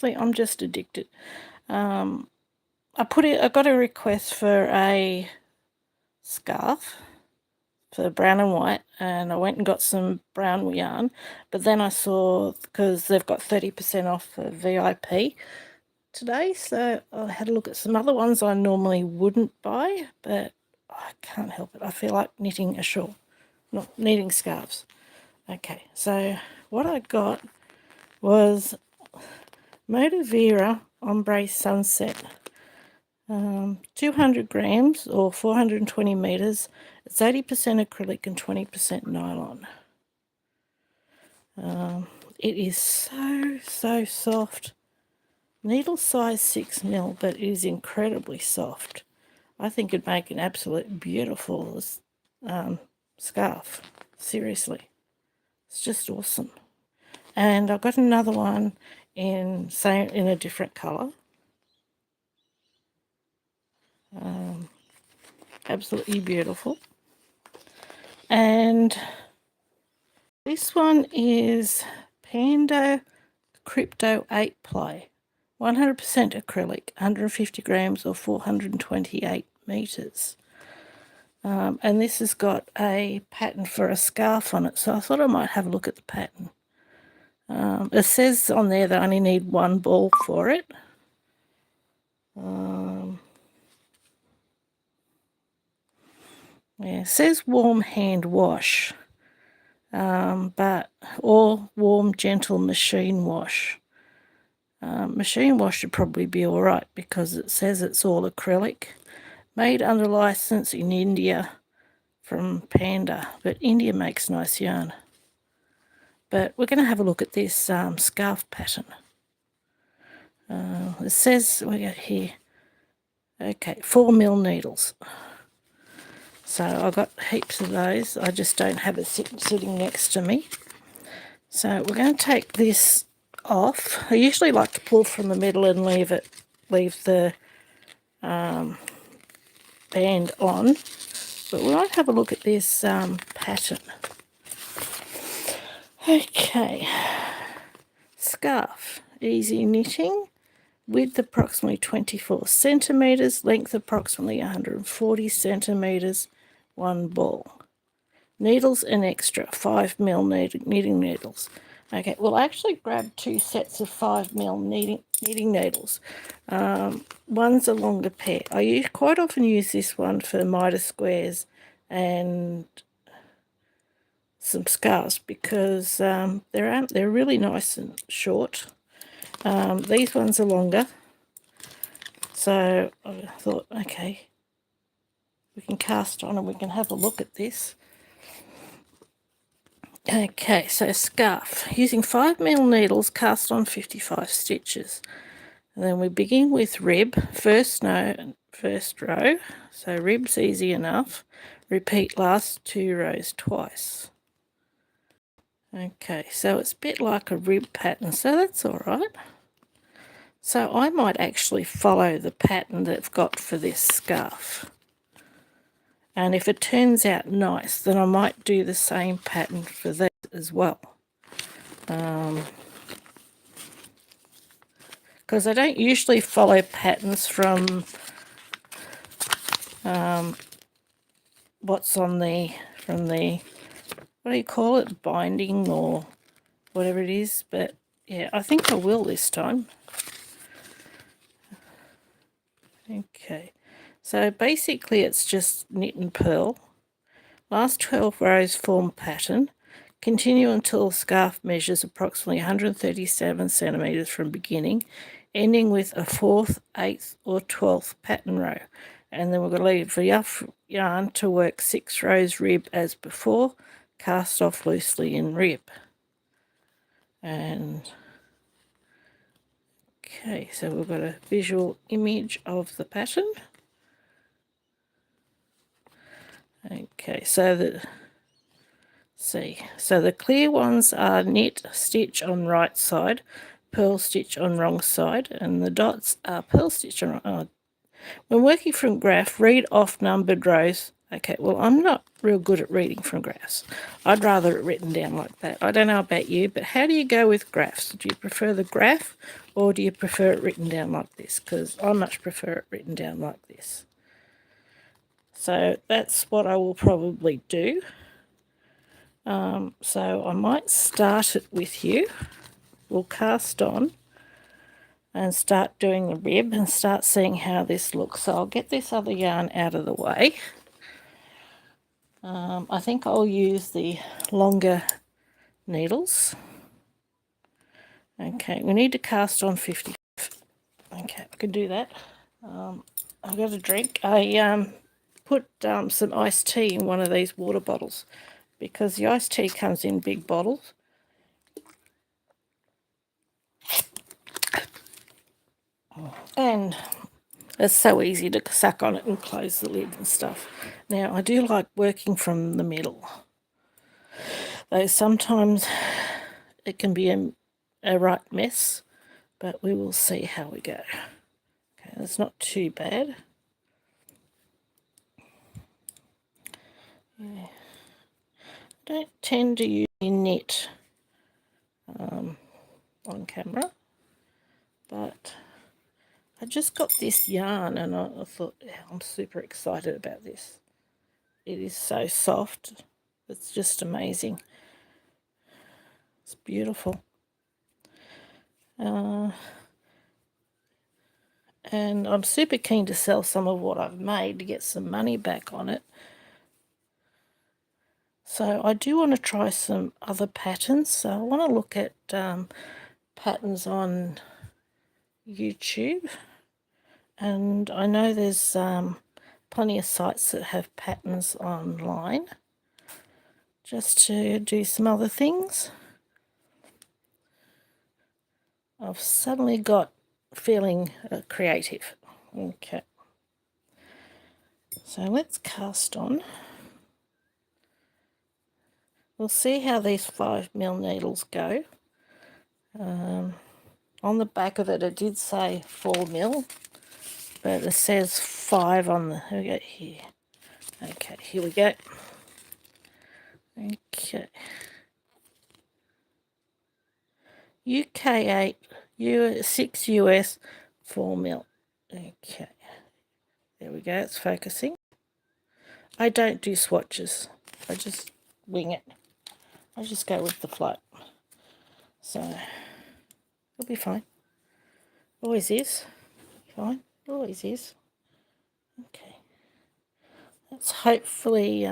I'm just addicted. I got a request for a scarf for brown and white, and I went and got some brown yarn, but then I saw, because they've got 30% off for VIP today, so I had a look at some other ones I normally wouldn't buy, but I can't help it. I feel like knitting a shawl, not knitting scarves. Okay, so what I got was Modavira Ombre Sunset. 200 grams or 420 meters. It's 80% acrylic and 20% nylon. It is so soft. Needle size 6 mil, but it is incredibly soft. I think it'd make an absolute beautiful scarf. Seriously, it's just awesome. And I got another one in a different colour. Absolutely beautiful. And this one is Pando Crypto 8 Ply. 100% acrylic, 150 grams or 428 meters. And this has got a pattern for a scarf on it, so I thought I might have a look at the pattern. It says on there that I only need one ball for it. Yeah, it says warm hand wash, or warm gentle machine wash. Machine wash should probably be all right because it says it's all acrylic, made under license in India from Panda, but India makes nice yarn. But we're going to have a look at this scarf pattern. It says, we got here, okay, 4 mil needles. So I've got heaps of those. I just don't have it sitting next to me. So we're going to take this off. I usually like to pull from the middle and leave the band on. But we might have a look at this pattern. Okay. Scarf. Easy knitting. Width approximately 24 centimetres. Length approximately 140 centimetres. One ball. Needles an extra 5 mil knitting needles. Okay, well, I actually grabbed 2 sets of 5 mil knitting needles. One's a longer pair. I quite often use this one for miter squares and some scarves because they're really nice and short. These ones are longer, so I thought, okay, we can cast on and we can have a look at this. Okay, so scarf. Using 5 mil needles, cast on 55 stitches. And then we begin with rib, first row. So rib's easy enough. Repeat last 2 rows twice. Okay, so it's a bit like a rib pattern, so that's all right. So I might actually follow the pattern that I've got for this scarf. And if it turns out nice, then I might do the same pattern for that as well. Because I don't usually follow patterns from what's on from the, what do you call it, binding or whatever it is. But yeah, I think I will this time. Okay, so basically it's just knit and purl. Last 12 rows form pattern. Continue until scarf measures approximately 137 centimetres from beginning, ending with a 4th, 8th or 12th pattern row. And then we're going to leave the yarn to work 6 rows rib as before, cast off loosely in rib. And okay, so we've got a visual image of the pattern. Okay, so the clear ones are knit stitch on right side, purl stitch on wrong side, and the dots are purl stitch on when working from graph, read off numbered rows Okay, well, I'm not real good at reading from graphs. I'd rather it written down like that. I don't know about you, but how do you go with graphs? Do you prefer the graph or do you prefer it written down like this? Because I much prefer it written down like this. So that's what I will probably do. So I might start it with you. We'll cast on and start doing the rib and start seeing how this looks. So I'll get this other yarn out of the way. I think I'll use the longer needles. Okay, we need to cast on 50. Okay, I can do that. I've got a drink. I put some iced tea in one of these water bottles because the iced tea comes in big bottles. And it's so easy to suck on it and close the lid and stuff. Now, I do like working from the middle, though sometimes it can be a right mess, but we will see how we go. Okay, that's not too bad. Yeah. I don't tend to use knit on camera, but I just got this yarn and I thought, yeah, I'm super excited about this. It is so soft. It's just amazing. It's beautiful. And I'm super keen to sell some of what I've made to get some money back on it. So I do want to try some other patterns. So I want to look at patterns on YouTube. And I know there's plenty of sites that have patterns online just to do some other things. I've suddenly got feeling creative. Okay. So let's cast on. We'll see how these 5mm needles go. On the back of it, it did say 4mm, but it says 5 on the, here we go, here. Okay, here we go. Okay. UK 8, 6 US, 4mm. Okay. There we go, it's focusing. I don't do swatches. I just wing it. I just go with the flow. So, it'll be fine. Always is. Fine. Always is. Okay. Let's hopefully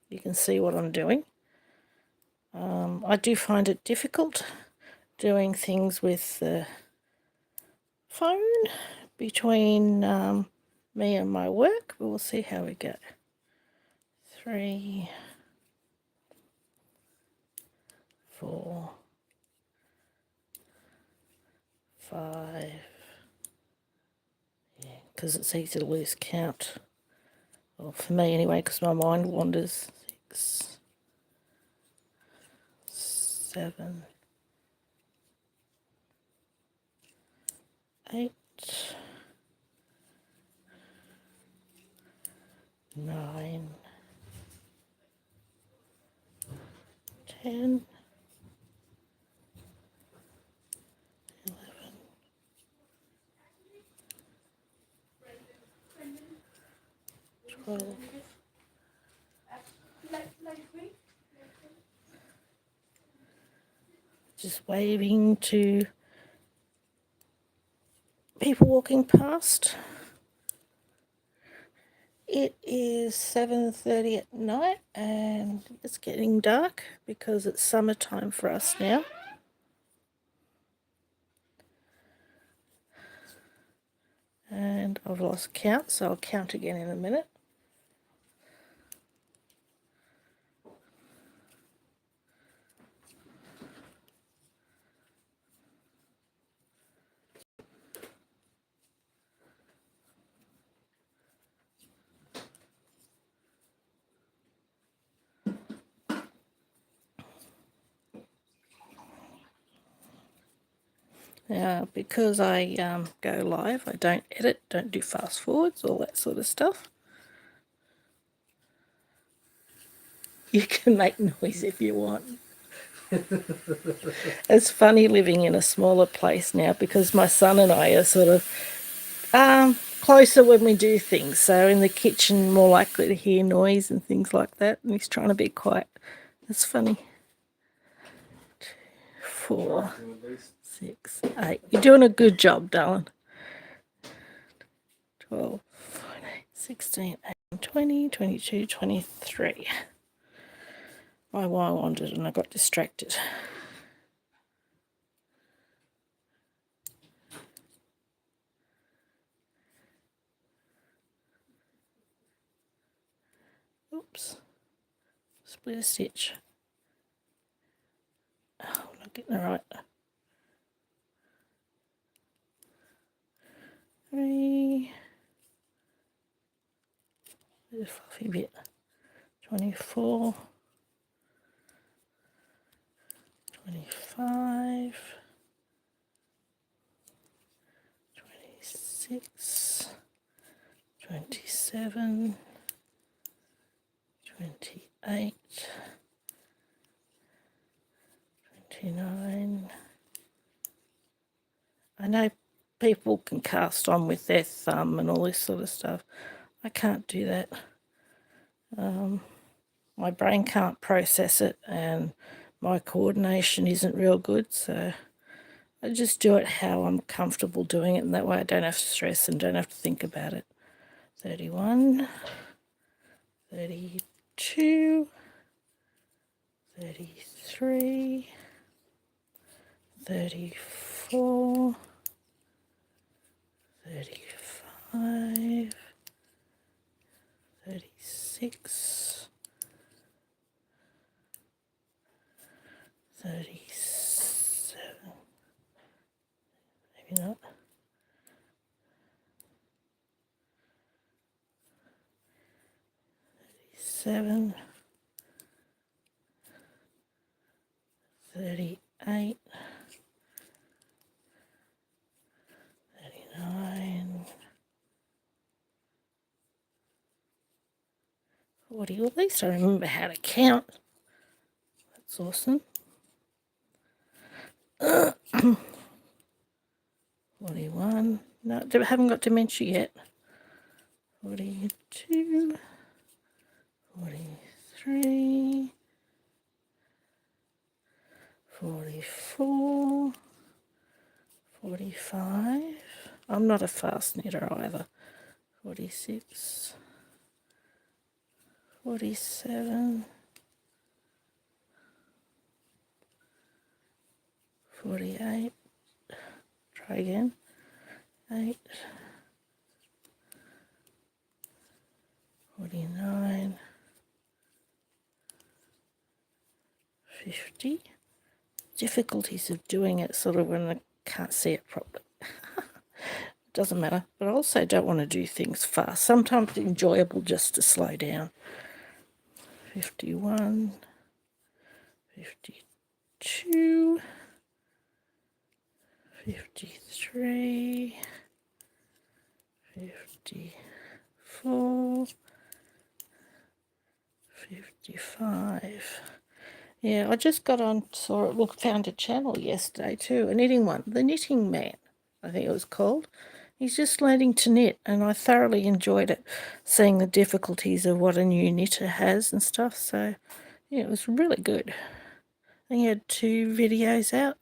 you can see what I'm doing. I do find it difficult doing things with the phone between me and my work, but we'll see how we go. 3, 4, 5. Yeah, because it's easy to lose count. Well, for me anyway, because my mind wanders. 6, 7, 8, 9, 10, 11, 12. Just waving to people walking past. It is 7:30 at night and it's getting dark because it's summertime for us now. And I've lost count, so I'll count again in a minute. Now, because I go live, I don't edit, don't do fast forwards, all that sort of stuff. You can make noise if you want. It's funny living in a smaller place now because my son and I are sort of closer when we do things. So in the kitchen, more likely to hear noise and things like that. And he's trying to be quiet. It's funny. 2, 4, 6, 8. You're doing a good job, darling. 12, 14, 16, 18, 20, 22, 23. My wire wandered and I got distracted. Oops. Split a stitch. Oh, I'm not getting it right. 3. There's a fluffy bit. 24. 25. 26. 27. 28. 29. I know people can cast on with their thumb and all this sort of stuff. I can't do that. My brain can't process it and my coordination isn't real good, so I just do it how I'm comfortable doing it, and that way I don't have to stress and don't have to think about it. 31, 32, 33, 34, 35, 36, 37, maybe not, 37, 38, 39, 40. Well, at least I remember how to count. That's awesome. 41. No, I haven't got dementia yet. 42. 43. 44. 45. I'm not a fast knitter either. 46. 47. 48. Try again. 8. 49. 50. Difficulties of doing it sort of when I can't see it properly. Doesn't matter, but I also don't want to do things fast. Sometimes it's enjoyable just to slow down. 51, 52, 53, 54, 55. Yeah, I just got on, found a channel yesterday too, a knitting one, The Knitting Man, I think it was called. He's just learning to knit, and I thoroughly enjoyed it, seeing the difficulties of what a new knitter has and stuff. So, yeah, it was really good. I think he had 2 videos out,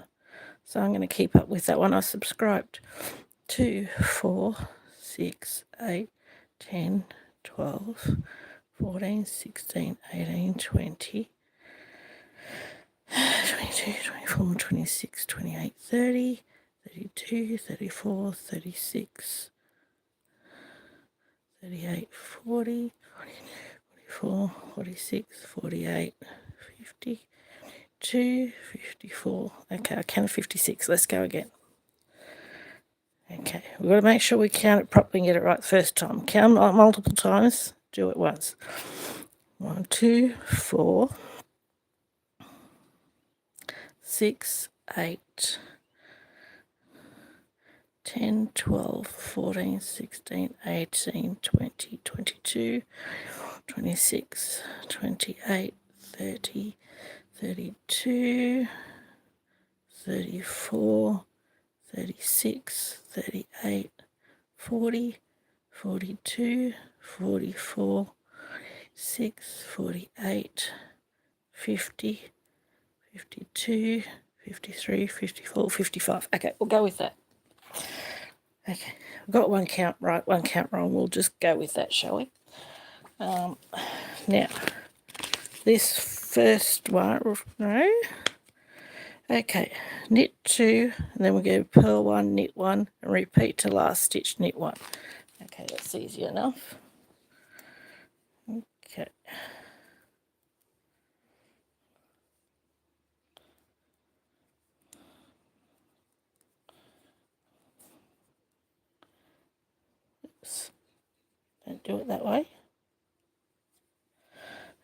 so I'm going to keep up with that one. I subscribed. 2, 4, 6, 8, 10, 12, 14, 16, 18, 20, 22, 24, 26, 28, 30, 32, 34, 36, 38, 40, 44, 46, 48, 52, 54. Okay, I counted 56. Let's go again. Okay, we've got to make sure we count it properly and get it right the first time. Count multiple times, do it once. 1, 2, 4, 6, 8, 10, 12, 14, 16, 18, 20, 22, 26, 28, 30, 32, 34, 36, 38, 40, 42, 44, 46, 48, 50, 52, 53, 54, 55. Okay, we'll go with that. Okay, we've got one count right, one count wrong. We'll just go with that, shall we? Now, this first one, no. Okay, knit 2, and then we'll go purl 1, knit 1, and repeat to last stitch, knit 1. Okay, that's easy enough. Okay. Oops. Don't do it that way.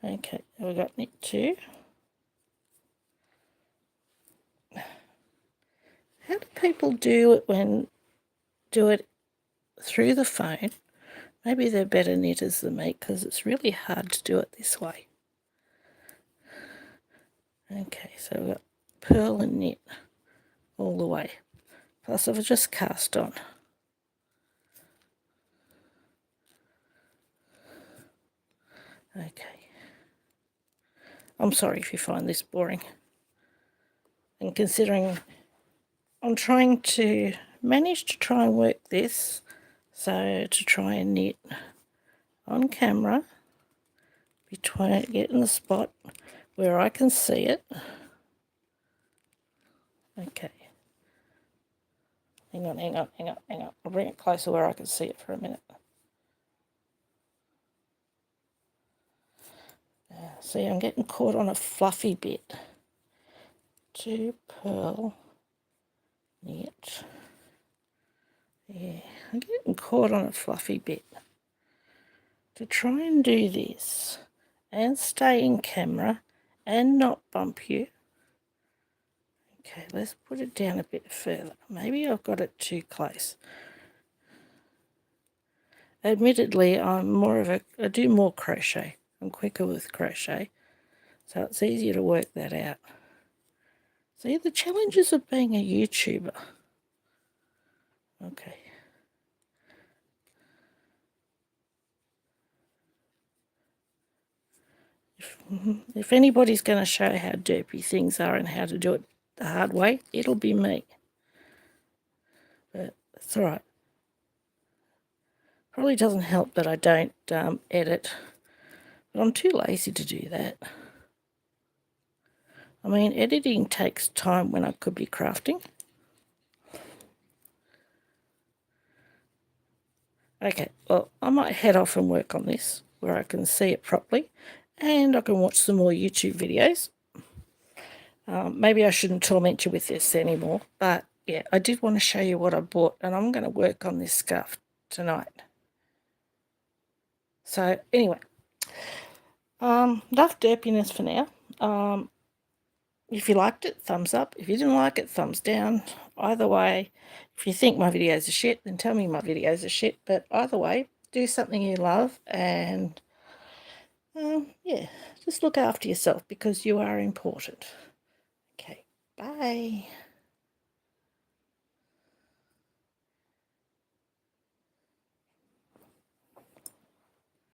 Okay, we've got knit 2. How do people do it through the phone? Maybe they're better knitters than me, because it's really hard to do it this way. Okay, so we've got purl and knit all the way. Plus I've just cast on. Okay. I'm sorry if you find this boring. And considering I'm trying to manage to try and work this, so to try and knit on camera, between getting the spot where I can see it. Okay. Hang on. I'll bring it closer where I can see it for a minute. See, I'm getting caught on a fluffy bit. 2 purl, knit. Yeah, I'm getting caught on a fluffy bit. To try and do this and stay in camera and not bump you. Okay, let's put it down a bit further. Maybe I've got it too close. Admittedly, I do more crochet. I'm quicker with crochet, so it's easier to work that out. See, the challenges of being a YouTuber. Okay. If anybody's going to show how derpy things are and how to do it the hard way, it'll be me. But it's all right. Probably doesn't help that I don't edit, but I'm too lazy to do that. I mean, editing takes time when I could be crafting. Okay, well, I might head off and work on this where I can see it properly, and I can watch some more YouTube videos. Maybe I shouldn't torment you with this anymore, but yeah, I did want to show you what I bought, and I'm going to work on this scarf tonight. So anyway, enough derpiness for now. If you liked it, thumbs up. If you didn't like it, thumbs down. Either way, if you think my videos are shit, then tell me my videos are shit. But either way, do something you love, and yeah, just look after yourself, because you are important. Okay, bye.